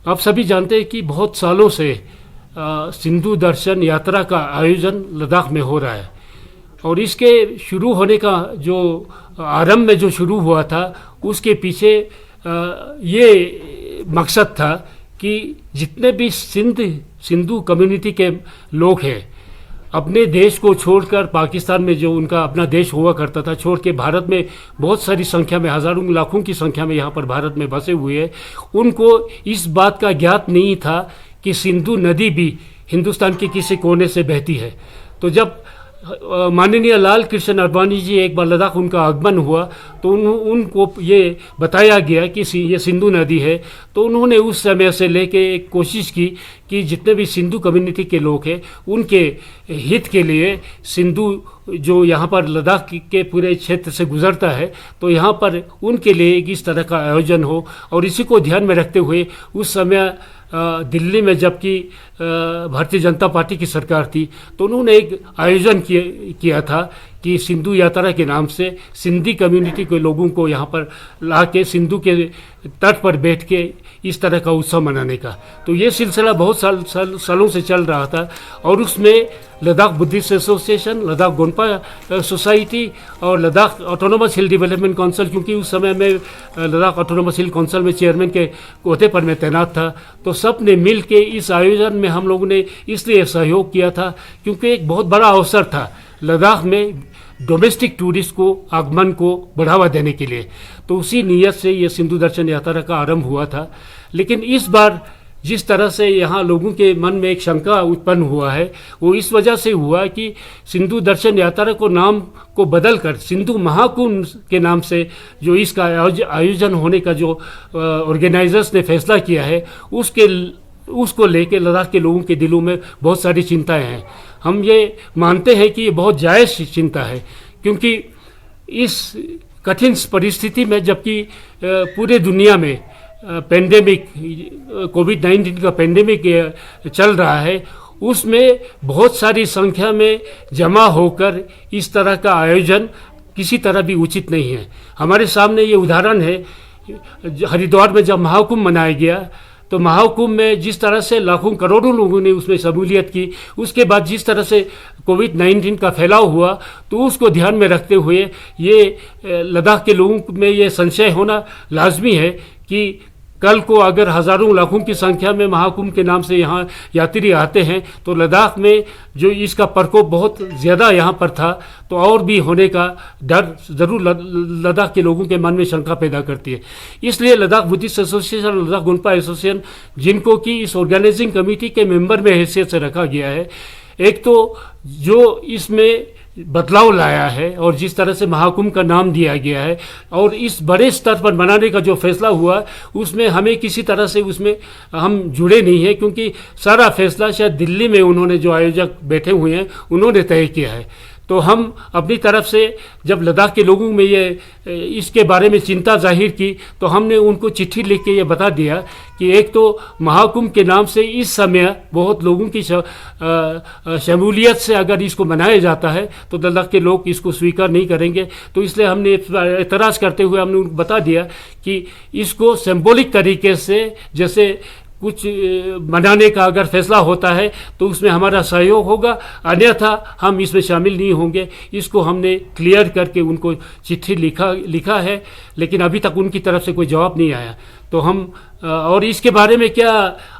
आप सभी जानते हैं कि बहुत सालों से सिंधु दर्शन यात्रा का आयोजन लद्दाख में हो रहा है और इसके शुरू होने का जो आरंभ में जो शुरू हुआ था उसके पीछे ये मकसद था कि जितने भी सिंधु कम्युनिटी के लोग हैं अपने देश को छोड़कर पाकिस्तान में जो उनका अपना देश हुआ करता था छोड़ के भारत में बहुत सारी संख्या में हज़ारों लाखों की संख्या में यहाँ पर भारत में बसे हुए हैं, उनको इस बात का ज्ञात नहीं था कि सिंधु नदी भी हिंदुस्तान के किसी कोने से बहती है। तो जब माननीय लाल कृष्ण आडवाणी जी एक बार लद्दाख उनका आगमन हुआ तो उनको ये बताया गया कि ये सिंधु नदी है। तो उन्होंने उस समय से लेके एक कोशिश की कि जितने भी सिंधु कम्युनिटी के लोग हैं उनके हित के लिए सिंधु जो यहाँ पर लद्दाख के पूरे क्षेत्र से गुजरता है तो यहाँ पर उनके लिए इस तरह का आयोजन हो। और इसी को ध्यान में रखते हुए उस समय दिल्ली में जबकि भारतीय जनता पार्टी की सरकार थी तो उन्होंने एक आयोजन किया था कि सिंधु यात्रा के नाम से सिंधी कम्युनिटी के लोगों को यहाँ पर ला के सिंधु के तट पर बैठ के इस तरह का उत्सव मनाने का। तो ये सिलसिला बहुत सालों से चल रहा था और उसमें Ladakh Buddhist association, Ladakh Gonpa society और Ladakh autonomous hill development council, क्योंकि उस समय में लद्दाख ऑटोनोमस हिल काउंसिल में चेयरमैन के ओहदे पर मैं तैनात था, तो सब ने मिल के इस आयोजन में हम लोगों ने इसलिए सहयोग किया था क्योंकि एक बहुत बड़ा अवसर था लद्दाख में डोमेस्टिक टूरिस्ट को आगमन को बढ़ावा देने के लिए। तो उसी नीयत से ये सिंधु दर्शन यात्रा का आरंभ हुआ था। लेकिन इस बार जिस तरह से यहाँ लोगों के मन में एक शंका उत्पन्न हुआ है वो इस वजह से हुआ कि सिंधु दर्शन यात्रा को नाम को बदलकर सिंधु महाकुंभ के नाम से जो इसका आयोजन होने का जो ऑर्गेनाइजर्स ने फैसला किया है उसको लेके लद्दाख के लोगों के दिलों में बहुत सारी चिंताएं हैं। हम ये मानते हैं कि ये बहुत जायज़ चिंता है क्योंकि इस कठिन परिस्थिति में जबकि पूरे दुनिया में पेंडेमिक कोविड-19 का पेंडेमिक चल रहा है उसमें बहुत सारी संख्या में जमा होकर इस तरह का आयोजन किसी तरह भी उचित नहीं है। हमारे सामने ये उदाहरण है, हरिद्वार में जब महाकुंभ मनाया गया तो महाकुंभ में जिस तरह से लाखों करोड़ों लोगों ने उसमें शमूलियत की, उसके बाद जिस तरह से कोविड-19 का फैलाव हुआ तो उसको ध्यान में रखते हुए ये लद्दाख के लोगों में ये संशय होना लाजमी है कि कल को अगर हज़ारों लाखों की संख्या में महाकुंभ के नाम से यहाँ यात्री आते हैं तो लद्दाख में जो इसका प्रकोप बहुत ज़्यादा यहाँ पर था तो और भी होने का डर ज़रूर लद्दाख के लोगों के मन में शंका पैदा करती है। इसलिए Ladakh Buddhist association, Ladakh Gonpa association, जिनको कि इस ऑर्गेनाइजिंग कमेटी के मेंबर में हैसियत से रखा गया है, एक तो जो इसमें बदलाव लाया है और जिस तरह से महाकुंभ का नाम दिया गया है और इस बड़े स्तर पर मनाने का जो फैसला हुआ उसमें हमें किसी तरह से उसमें हम जुड़े नहीं हैं क्योंकि सारा फैसला शायद दिल्ली में उन्होंने जो आयोजक बैठे हुए हैं उन्होंने तय किया है। तो हम अपनी तरफ से जब लद्दाख के लोगों में ये इसके बारे में चिंता जाहिर की तो हमने उनको चिट्ठी लिख के ये बता दिया कि एक तो महाकुंभ के नाम से इस समय बहुत लोगों की शमूलियत से अगर इसको मनाया जाता है तो लद्दाख के लोग इसको स्वीकार नहीं करेंगे। तो इसलिए हमने एतराज़ करते हुए हमने उनको बता दिया कि इसको सिंबॉलिक तरीके से जैसे कुछ मनाने का अगर फैसला होता है तो उसमें हमारा सहयोग होगा, अन्यथा हम इसमें शामिल नहीं होंगे। इसको हमने क्लियर करके उनको चिट्ठी लिखा है लेकिन अभी तक उनकी तरफ से कोई जवाब नहीं आया। तो हम और इसके बारे में क्या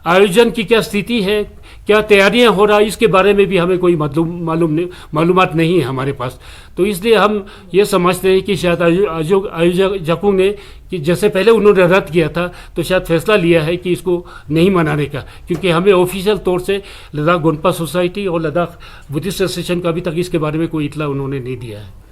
आयोजन की क्या स्थिति है, क्या तैयारियां हो रहा है, इसके बारे में भी हमें कोई मालूमात नहीं है हमारे पास। तो इसलिए हम ये समझते हैं कि शायद आयोजकों ने कि जैसे पहले उन्होंने रद्द किया था तो शायद फैसला लिया है कि इसको नहीं मनाने का, क्योंकि हमें ऑफिशियल तौर से लद्दाख गोनपा सोसाइटी और लद्दाख बुद्धिस्ट एसोसिएशन का अभी तक इसके बारे में कोई इतला उन्होंने नहीं दिया है।